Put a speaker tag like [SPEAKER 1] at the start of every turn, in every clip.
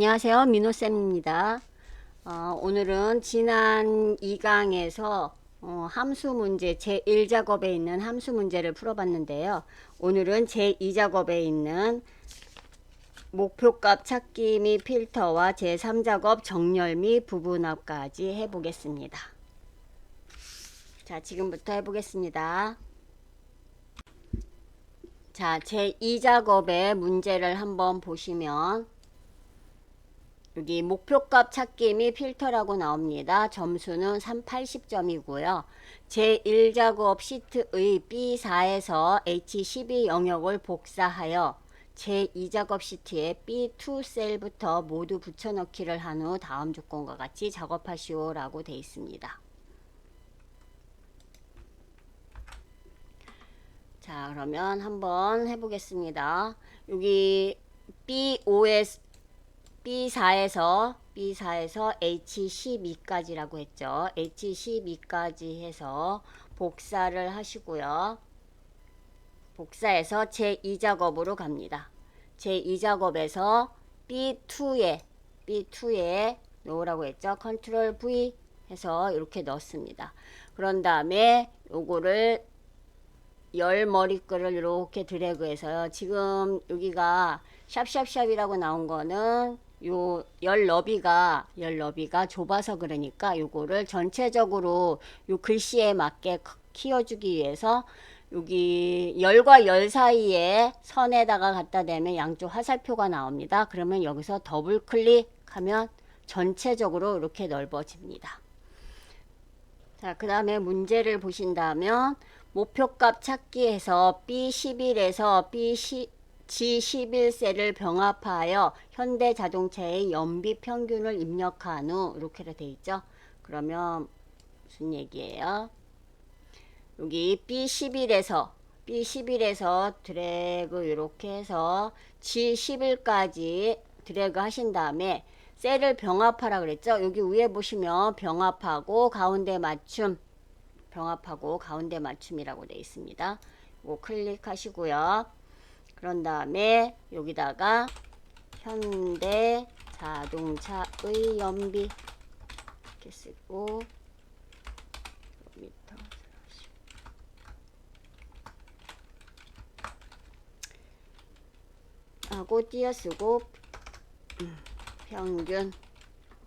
[SPEAKER 1] 안녕하세요. 민호쌤입니다. 오늘은 지난 2강에서 함수 문제 제1작업에 있는 함수 문제를 풀어봤는데요. 오늘은 제2작업에 있는 목표값 찾기 및 필터와 제3작업 정렬 및 부분합까지 해보겠습니다. 자, 지금부터 해보겠습니다. 자, 제2작업의 문제를 한번 보시면 여기 목표값 찾기 및 필터라고 나옵니다. 점수는 80점이고요. 제1작업 시트의 B4에서 H12 영역을 복사하여 제2작업 시트에 B2 셀부터 모두 붙여넣기를 한 후 다음 조건과 같이 작업하시오 라고 되어 있습니다. 자, 그러면 한번 해보겠습니다. 여기 B4에서 H12까지라고 했죠. H12까지 해서 복사를 하시고요. 복사해서 제2작업으로 갑니다. 제2작업에서 B2에 넣으라고 했죠. 컨트롤 V 해서 이렇게 넣습니다. 그런 다음에 요거를 열 머리글을 이렇게 드래그해서요. 지금 여기가 샵샵샵이라고 나온 거는 요 열 너비가 좁아서 그러니까 요거를 전체적으로 요 글씨에 맞게 키워주기 위해서 여기 열과 열 사이에 선에다가 갖다 대면 양쪽 화살표가 나옵니다. 그러면 여기서 더블 클릭하면 전체적으로 이렇게 넓어집니다. 자, 그 다음에 문제를 보신다면 목표값 찾기에서 B11에서 G11셀을 병합하여 현대자동차의 연비 평균을 입력한 후 이렇게 되어 있죠. 그러면 무슨 얘기예요? 여기 B11에서 드래그 이렇게 해서 G11까지 드래그 하신 다음에 셀을 병합하라 그랬죠. 여기 위에 보시면 병합하고 가운데 맞춤이라고 되어 있습니다. 이거 클릭하시고요. 그런 다음에 여기다가 현대 자동차의 연비 이렇게 쓰고 미터 하고 띄어쓰고 평균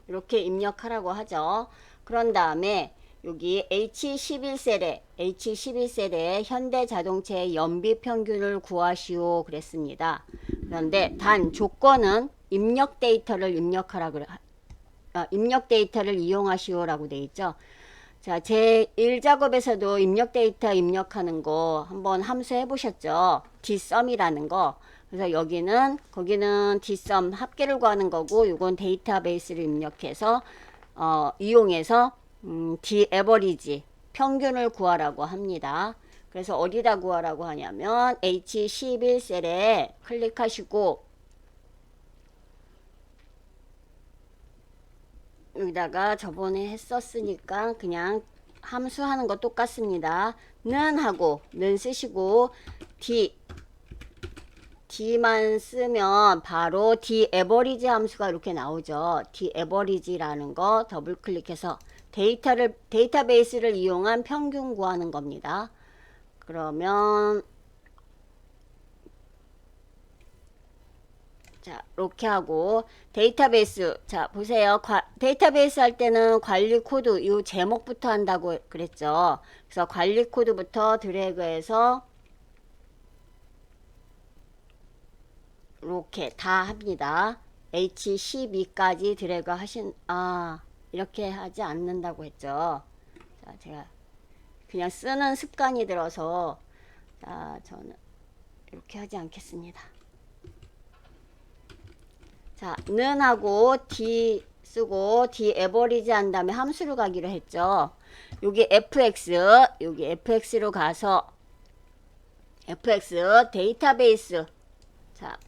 [SPEAKER 1] 이렇게 입력하라고 하죠. 그런 다음에 여기 H11셀에 현대자동차의 연비 평균을 구하시오 그랬습니다. 그런데 단 조건은 입력 데이터를 이용하시오라고 돼 있죠. 자, 제1작업에서도 입력 데이터 입력하는 거 한번 함수 해보셨죠? dsum이라는 거. 그래서 거기는 dsum 합계를 구하는 거고, 이건 데이터베이스를 입력해서 이용해서 dAverage 평균을 구하라고 합니다. 그래서 어디다 구하라고 하냐면 H11셀에 클릭하시고 여기다가 저번에 했었으니까 그냥 함수하는 거 똑같습니다. 는 쓰시고 D만 쓰면 바로 dAverage 함수가 이렇게 나오죠. dAverage라는 거 더블 클릭해서 데이터베이스를 이용한 평균 구하는 겁니다. 그러면 자, 이렇게 하고 데이터베이스 자, 보세요. 데이터베이스 할 때는 관리 코드 이 제목부터 한다고 그랬죠. 그래서 관리 코드부터 드래그해서 이렇게 다 합니다. H12까지 드래그 이렇게 하지 않는다고 했죠. 자, 제가 그냥 쓰는 습관이 들어서 저는 이렇게 하지 않겠습니다. 자, 는 하고 D 쓰고 dAverage 한 다음에 함수를 가기로 했죠. 여기 fx로 가서 fx 데이터베이스 자,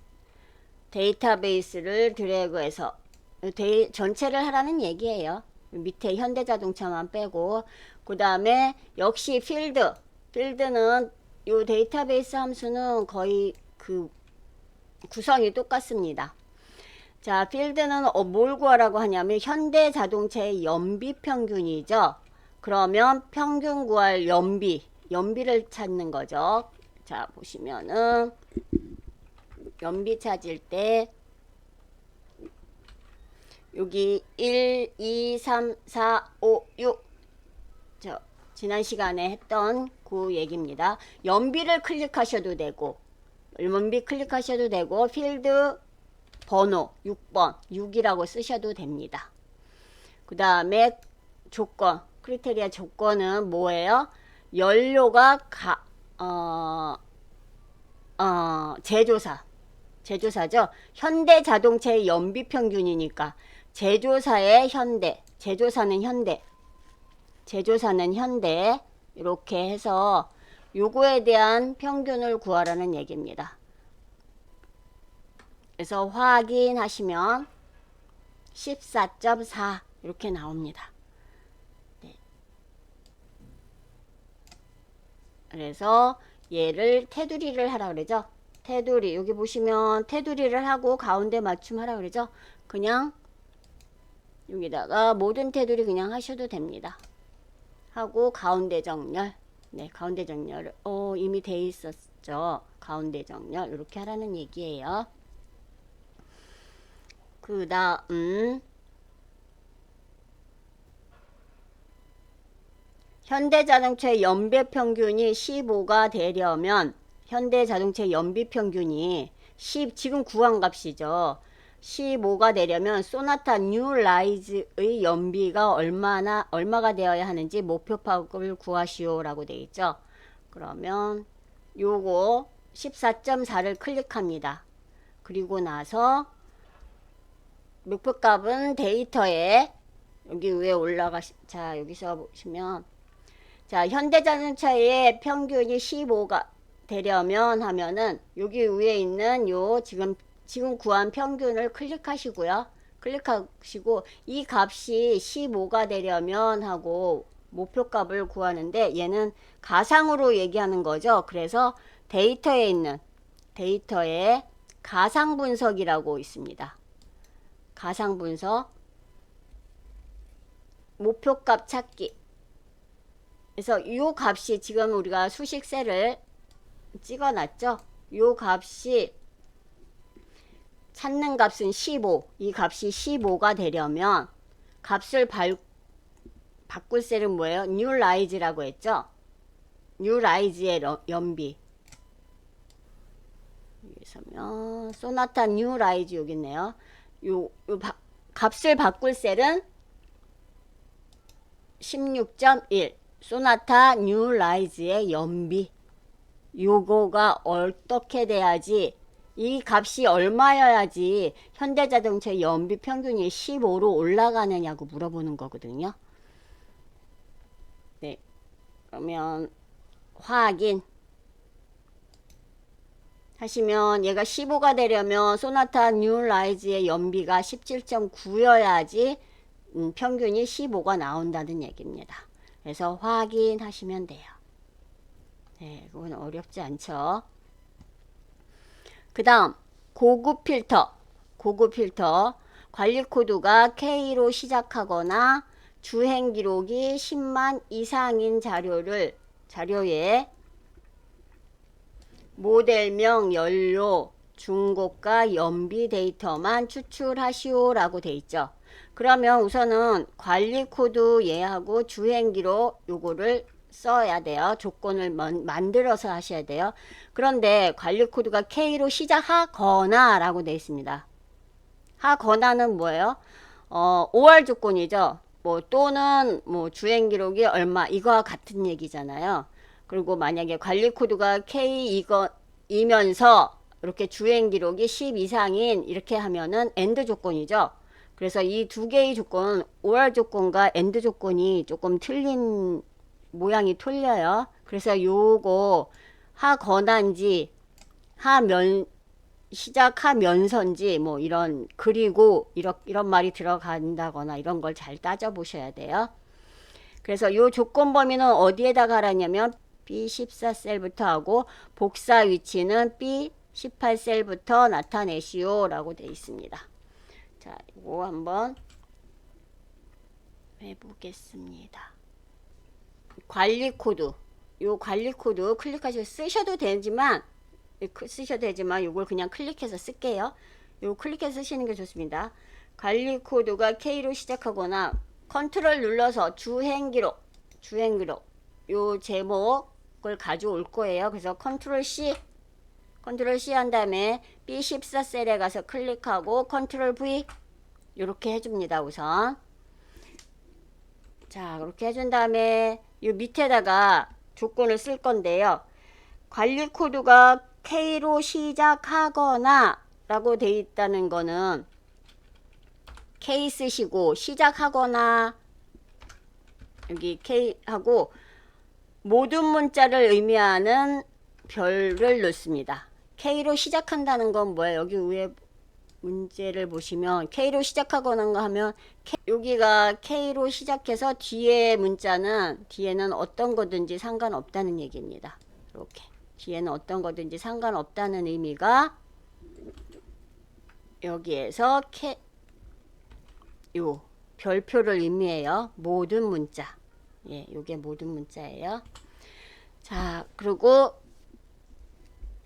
[SPEAKER 1] 데이터베이스를 드래그해서 전체를 하라는 얘기예요. 밑에 현대자동차만 빼고 그 다음에 역시 필드는 요 데이터베이스 함수는 거의 그 구성이 똑같습니다. 자, 필드는 뭘 구하라고 하냐면 현대자동차의 연비 평균이죠. 그러면 평균 구할 연비를 찾는 거죠. 자, 보시면은 연비 찾을 때 여기 1, 2, 3, 4, 5, 6 저 지난 시간에 했던 그 얘기입니다. 연비를 클릭하셔도 되고 연비 클릭하셔도 되고 필드 번호 6번 6이라고 쓰셔도 됩니다. 그 다음에 조건 크리테리아 조건은 뭐예요? 연료가 제조사죠. 현대자동차의 연비평균이니까 제조사는 현대 이렇게 해서 요거에 대한 평균을 구하라는 얘기입니다. 그래서 확인하시면 14.4 이렇게 나옵니다. 네. 그래서 얘를 테두리를 하라 그러죠. 테두리 여기 보시면 테두리를 하고 가운데 맞춤 하라 그러죠. 그냥 여기다가 모든 테두리 그냥 하셔도 됩니다. 하고 가운데 정렬 네 가운데 정렬 이미 돼 있었죠. 가운데 정렬 이렇게 하라는 얘기예요. 그 다음 현대자동차의 연비평균이 15가 되려면 현대자동차의 연비평균이 지금 구한 값이죠. 15가 되려면 소나타 뉴 라이즈의 연비가 얼마가 되어야 하는지 목표값을 구하시오 라고 되어 있죠. 그러면 요거 14.4를 클릭합니다. 그리고 나서 목표값은 데이터에 여기 위에 자 여기서 보시면 자 현대자동차의 평균이 15가 되려면 하면은 여기 위에 있는 요 지금 구한 평균을 클릭하시고요. 클릭하시고 이 값이 15가 되려면 하고 목표값을 구하는데 얘는 가상으로 얘기하는 거죠. 그래서 데이터에 가상 분석이라고 있습니다. 가상 분석 목표값 찾기. 그래서 이 값이 지금 우리가 수식 셀을 찍어 놨죠. 이 값이 찾는 값은 15. 이 값이 15가 되려면 값을 바꿀 셀은 뭐예요? 뉴 라이즈라고 했죠. 뉴 라이즈의 연비. 여기서면 소나타 뉴 라이즈 여기 있네요. 값을 바꿀 셀은 16.1 소나타 뉴 라이즈의 연비. 요거가 어떻게 돼야지 이 값이 얼마여야지 현대자동차의 연비 평균이 15로 올라가느냐고 물어보는 거거든요. 네, 그러면 확인 하시면 얘가 15가 되려면 소나타 뉴 라이즈의 연비가 17.9여야지 평균이 15가 나온다는 얘기입니다. 그래서 확인하시면 돼요. 네, 그건 어렵지 않죠. 그 다음 고급 필터 관리 코드가 K로 시작하거나 주행 기록이 10만 이상인 자료에 모델명, 연료, 중고가, 연비 데이터만 추출하시오 라고 돼 있죠. 그러면 우선은 관리 코드 얘하고 주행 기록 요거를 써야 돼요. 조건을 만들어서 하셔야 돼요. 그런데 관리 코드가 K로 시작하거나 라고 되어 있습니다. 하거나는 뭐예요? OR 조건이죠. 뭐 또는 뭐 주행 기록이 얼마 이거와 같은 얘기잖아요. 그리고 만약에 관리 코드가 K 이면서 이렇게 주행 기록이 10 이상인 이렇게 하면은 AND 조건이죠. 그래서 이 두 개의 조건 OR 조건과 AND 조건이 조금 틀린 모양이 틀려요. 그래서 요거 하거나인지 시작하면서인지 뭐 이런 그리고 이런 말이 들어간다거나 이런 걸 잘 따져 보셔야 돼요. 그래서 요 조건 범위는 어디에다가 하라냐면 B14셀부터 하고 복사 위치는 B18셀부터 나타내시오 라고 되어 있습니다. 자, 이거 한번 해보겠습니다. 관리 코드. 요 관리 코드 클릭하셔서 쓰셔도 되지만 이걸 그냥 클릭해서 쓸게요. 요 클릭해서 쓰시는 게 좋습니다. 관리 코드가 K로 시작하거나 컨트롤 눌러서 주행기록 요 제목을 가져올 거예요. 그래서 컨트롤 C 한 다음에 B14 셀에 가서 클릭하고 컨트롤 V 이렇게 해줍니다. 우선 자, 그렇게 해준 다음에 이 밑에다가 조건을 쓸 건데요. 관리 코드가 K로 시작하거나 라고 돼 있다는 거는 K 쓰시고 시작하거나 여기 K 하고 모든 문자를 의미하는 별을 넣습니다. K로 시작한다는 건 뭐예요? 여기 위에 문제를 보시면 K로 시작하거나 하면 여기가 K로 시작해서 뒤에는 어떤 거든지 상관없다는 얘기입니다. 이렇게 뒤에는 어떤 거든지 상관없다는 의미가 여기에서 요 별표를 의미해요. 모든 문자. 예, 요게 모든 문자예요. 자, 그리고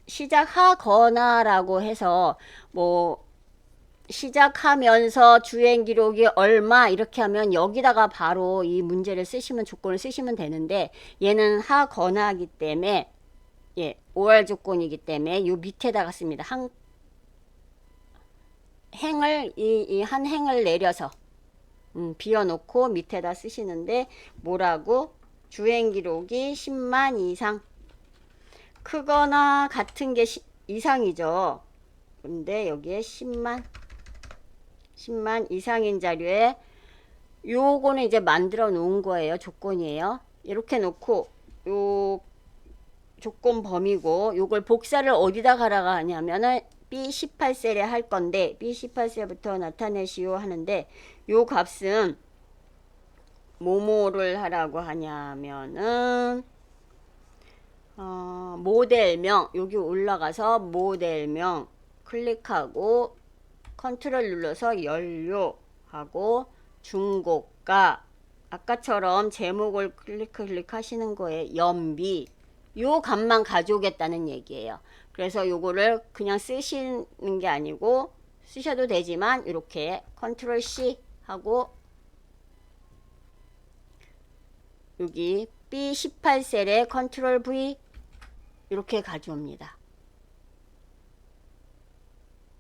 [SPEAKER 1] 시작하거나 라고 해서 뭐 시작하면서 주행 기록이 얼마 이렇게 하면 여기다가 바로 이 문제를 쓰시면 조건을 쓰시면 되는데 얘는 하거나 하기 때문에 예, OR 조건이기 때문에 요 밑에다가 씁니다. 한 행을 내려서 비워놓고 밑에다 쓰시는데 뭐라고? 주행 기록이 10만 이상 크거나 같은 게 이상이죠. 근데 여기에 10만 이상인 자료에 요거는 이제 만들어 놓은 거예요. 조건이에요. 이렇게 놓고 요 조건 범위고 요걸 복사를 어디다 가라가 하냐면은 B18셀에 할 건데 B18셀부터 나타내시오 하는데 요 값은 뭐뭐를 하라고 하냐면은 모델명 여기 올라가서 모델명 클릭하고 컨트롤 눌러서 연료하고 중고가 아까처럼 제목을 클릭하시는 거예요. 연비 요 값만 가져오겠다는 얘기예요. 그래서 요거를 그냥 쓰시는 게 아니고 쓰셔도 되지만 이렇게 컨트롤 C 하고 여기 B18셀에 컨트롤 V 이렇게 가져옵니다.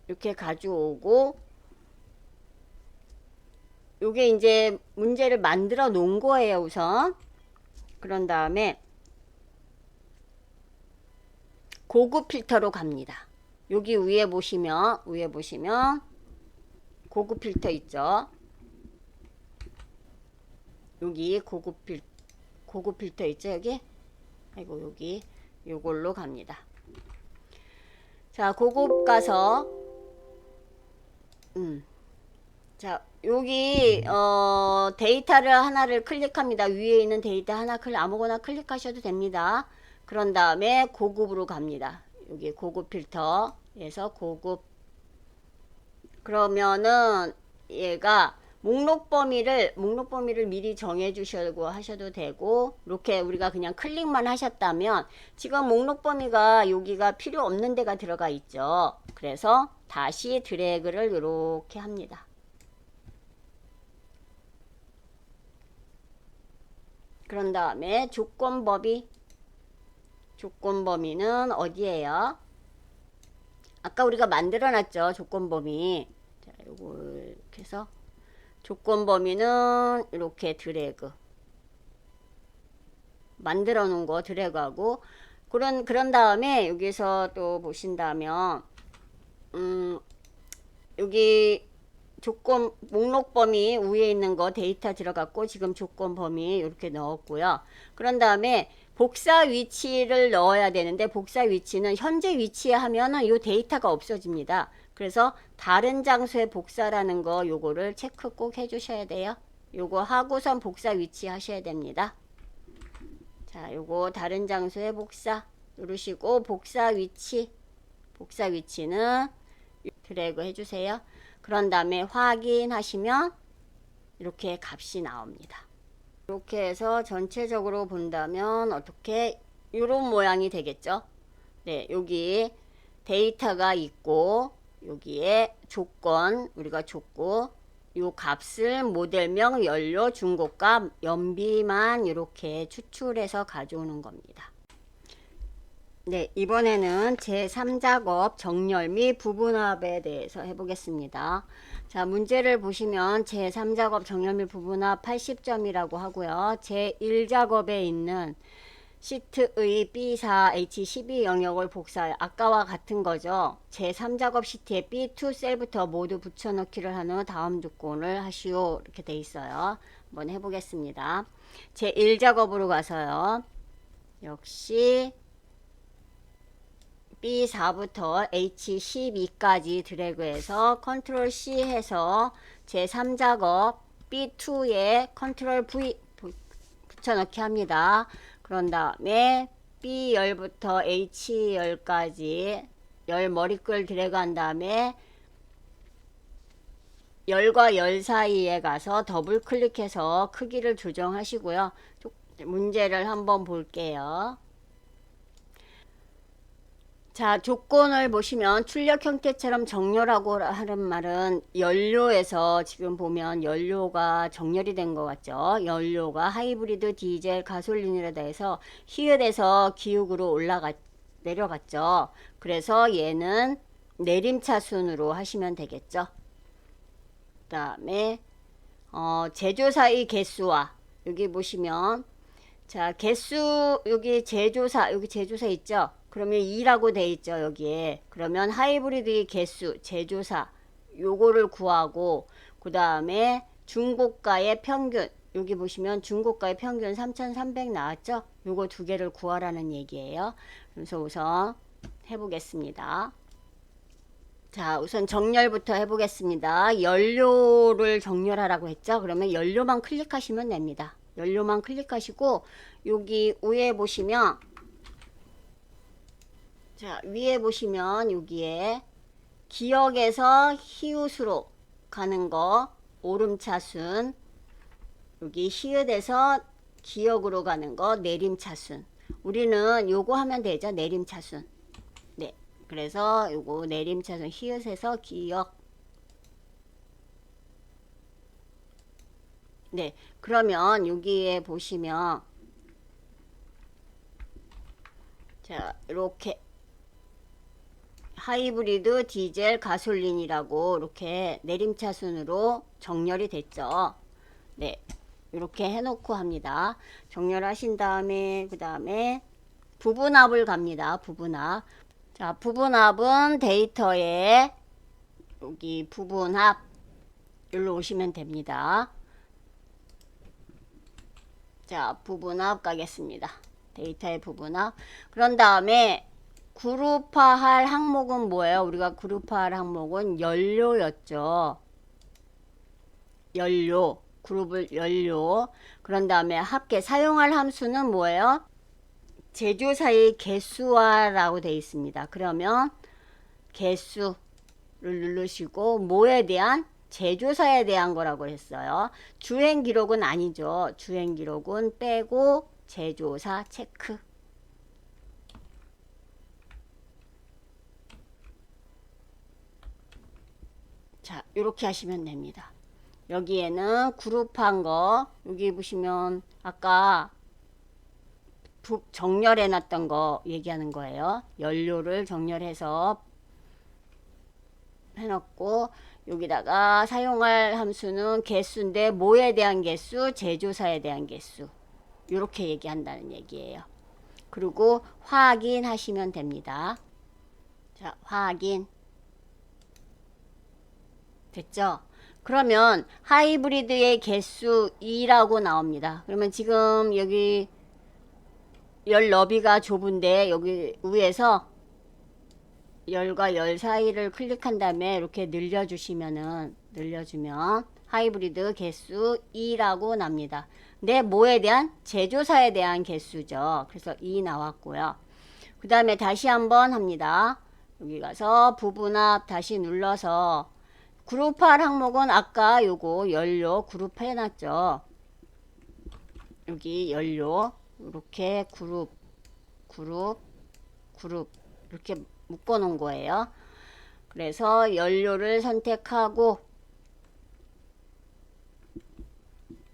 [SPEAKER 1] 이렇게 가져오고 요게 이제 문제를 만들어 놓은 거예요. 우선 그런 다음에 고급 필터로 갑니다. 여기 위에 보시면 고급 필터 있죠. 여기 고급 필터 있죠. 여기 아이고 여기 요걸로 갑니다. 자, 고급 가서 자, 여기 데이터를 하나를 클릭합니다. 위에 있는 데이터 하나 아무거나 클릭하셔도 됩니다. 그런 다음에 고급으로 갑니다. 여기 고급 필터에서 고급 그러면은 얘가 목록 범위를 미리 정해 주시고 하셔도 되고 이렇게 우리가 그냥 클릭만 하셨다면 지금 목록 범위가 여기가 필요 없는 데가 들어가 있죠. 그래서 다시 드래그를 이렇게 합니다. 그런 다음에 조건 범위는 어디예요? 아까 우리가 만들어 놨죠. 조건 범위. 자, 요거 이렇게 해서 조건 범위는 이렇게 드래그 만들어 놓은 거 드래그하고 그런 다음에 여기서 또 보신다면 여기 조건 목록 범위 위에 있는 거 데이터 들어갔고 지금 조건 범위 이렇게 넣었고요. 그런 다음에 복사 위치를 넣어야 되는데 복사 위치는 현재 위치에 하면은 이 데이터가 없어집니다. 그래서 다른 장소에 복사라는 거 요거를 체크 꼭 해주셔야 돼요. 요거 하고선 복사 위치 하셔야 됩니다. 자, 요거 다른 장소에 복사 누르시고 복사 위치는 드래그 해주세요. 그런 다음에 확인하시면 이렇게 값이 나옵니다. 이렇게 해서 전체적으로 본다면 어떻게 이런 모양이 되겠죠. 네, 여기 데이터가 있고 여기에 조건 우리가 줬고 요 값을 모델명, 연료, 중고가, 연비만 이렇게 추출해서 가져오는 겁니다. 네, 이번에는 제3작업 정렬 및 부분합에 대해서 해보겠습니다. 자, 문제를 보시면 제3작업 정렬 및 부분합 80점이라고 하고요. 제1작업에 있는 시트의 B4H12 영역을 복사해 아까와 같은 거죠. 제3작업 시트에 B2 셀부터 모두 붙여넣기를 하는 다음 조건을 하시오 이렇게 돼 있어요. 한번 해보겠습니다. 제1작업으로 가서요. 역시 B4부터 H12까지 드래그해서 컨트롤 C 해서 제3작업 B2에 컨트롤 V 붙여넣기 합니다. 그런 다음에 B열부터 H열까지 열 머리끌 드래그 한 다음에 열과 열 사이에 가서 더블 클릭해서 크기를 조정하시고요. 문제를 한번 볼게요. 자, 조건을 보시면 출력 형태처럼 정렬하고 하는 말은 연료에서 지금 보면 연료가 정렬이 된 것 같죠. 연료가 하이브리드 디젤 가솔린이라 해서 히읗에서 기울으로 내려갔죠. 그래서 얘는 내림차순으로 하시면 되겠죠. 그 다음에 제조사의 개수와 여기 보시면 자, 개수 여기 제조사 있죠. 그러면 2라고 돼 있죠. 여기에. 그러면 하이브리드의 개수 제조사 요거를 구하고 그 다음에 중고가의 평균 여기 보시면 중고가의 평균 3,300 나왔죠. 요거 두 개를 구하라는 얘기예요. 그래서 우선 해보겠습니다. 자, 우선 정렬부터 해보겠습니다. 연료를 정렬하라고 했죠. 그러면 연료만 클릭하시면 됩니다. 연료만 클릭하시고 여기 위에 보시면 자, 위에 보시면 여기에 기역에서 히읗으로 가는 거 오름차순, 여기 히읗에서 기역으로 가는 거 내림차순. 우리는 요거 하면 되죠. 내림차순. 네, 그래서 요거 내림차순 히읗에서 기역. 네, 그러면 여기에 보시면 자, 이렇게 하이브리드 디젤 가솔린이라고 이렇게 내림차순으로 정렬이 됐죠. 네, 이렇게 해놓고 합니다. 정렬하신 다음에 그 다음에 부분합을 갑니다. 부분합. 자, 부분합은 데이터에 여기 부분합 여기로 오시면 됩니다. 자, 부분합 가겠습니다. 데이터의 부분합. 그런 다음에 그룹화할 항목은 뭐예요? 우리가 그룹화할 항목은 연료였죠. 연료. 그룹을 연료. 그런 다음에 합계 사용할 함수는 뭐예요? 제조사의 개수화라고 되어 있습니다. 그러면 개수를 누르시고 뭐에 대한? 제조사에 대한 거라고 했어요. 주행 기록은 아니죠. 주행 기록은 빼고 제조사 체크. 자, 이렇게 하시면 됩니다. 여기에는 그룹한 거 여기 보시면 아까 정렬해 놨던 거 얘기하는 거예요. 연료를 정렬해서 해놓고 여기다가 사용할 함수는 개수인데 뭐에 대한 개수? 제조사에 대한 개수. 이렇게 얘기한다는 얘기예요. 그리고 확인하시면 됩니다. 자, 확인. 됐죠? 그러면 하이브리드의 개수 2라고 나옵니다. 그러면 지금 여기 열 너비가 좁은데 여기 위에서 열과 열 사이를 클릭한 다음에 이렇게 늘려주면 하이브리드 개수 2라고 납니다. 근데 뭐에 대한? 제조사에 대한 개수죠. 그래서 2 나왔고요. 그 다음에 다시 한번 합니다. 여기 가서 부분합 다시 눌러서 그룹할 항목은 아까 요거 연료 그룹 해놨죠. 여기 연료 이렇게 그룹 이렇게 묶어 놓은 거예요. 그래서 연료를 선택하고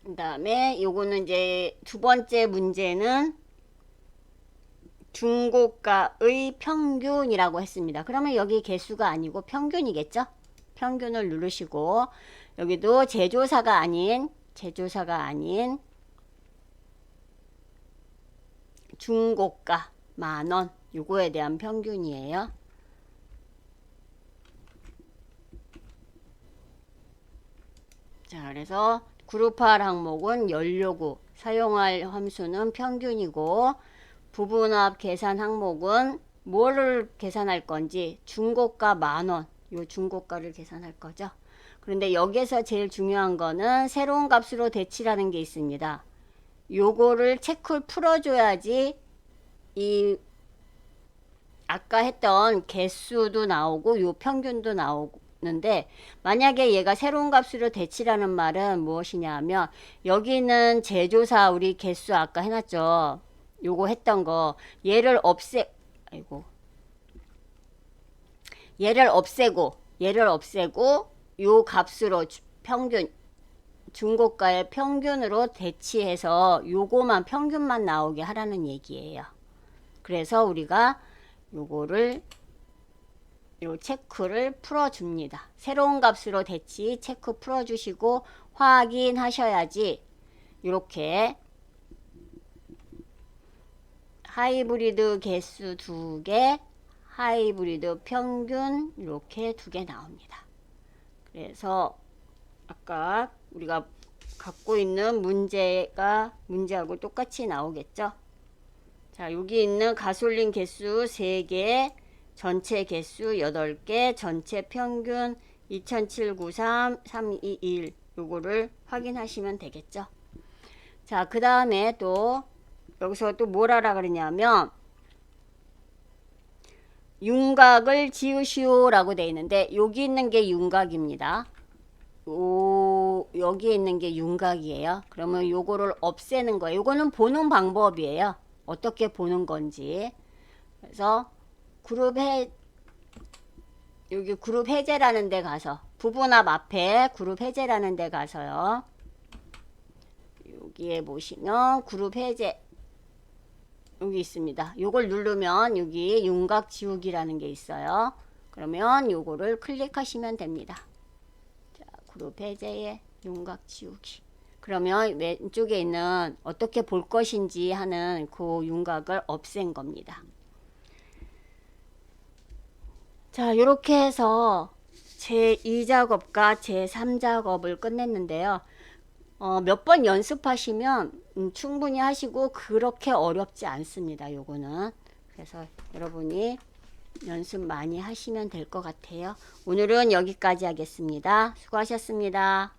[SPEAKER 1] 그 다음에 요거는 이제 두 번째 문제는 중고가의 평균이라고 했습니다. 그러면 여기 개수가 아니고 평균이겠죠? 평균을 누르시고 여기도 제조사가 아닌 중고가 만원 요거에 대한 평균이에요. 자, 그래서 그룹할 항목은 연료구, 사용할 함수는 평균이고 부분합 계산 항목은 뭐를 계산할 건지 중고가 만원, 요 중고가를 계산할 거죠. 그런데 여기에서 제일 중요한 거는 새로운 값으로 대치라는 게 있습니다. 요거를 체크를 풀어줘야지 이 아까 했던 개수도 나오고 요 평균도 나오는데 만약에 얘가 새로운 값으로 대치라는 말은 무엇이냐 하면 여기는 제조사 우리 개수 아까 해놨죠. 요거 했던 거 얘를 없애고 요 값으로 평균 중고가의 평균으로 대치해서 요거만 평균만 나오게 하라는 얘기예요. 그래서 우리가 요거를 요 체크를 풀어줍니다. 새로운 값으로 대치 체크 풀어주시고 확인하셔야지 이렇게 하이브리드 개수 2개, 하이브리드 평균 이렇게 2개 나옵니다. 그래서 아까 우리가 갖고 있는 문제하고 똑같이 나오겠죠. 자, 여기 있는 가솔린 개수 3개, 전체 개수 8개, 전체 평균 20793, 321 요거를 확인하시면 되겠죠. 자, 그 다음에 또 여기서 또 뭘 하라 그러냐면 윤곽을 지으시오 라고 되어 있는데 여기 있는 게 윤곽입니다. 여기 있는 게 윤곽이에요. 그러면 요거를 없애는 거예요. 요거는 보는 방법이에요. 어떻게 보는 건지. 그래서 여기 그룹 해제라는 데 가서 부분합 앞에 그룹 해제라는 데 가서요. 여기에 보시면 그룹 해제 여기 있습니다. 요걸 누르면 여기 윤곽 지우기라는 게 있어요. 그러면 요거를 클릭하시면 됩니다. 자, 그룹 해제에 윤곽 지우기. 그러면 왼쪽에 있는 어떻게 볼 것인지 하는 그 윤곽을 없앤 겁니다. 자, 요렇게 해서 제2작업과 제3작업을 끝냈는데요. 몇 번 연습하시면 충분히 하시고 그렇게 어렵지 않습니다. 요거는. 그래서 여러분이 연습 많이 하시면 될 것 같아요. 오늘은 여기까지 하겠습니다. 수고하셨습니다.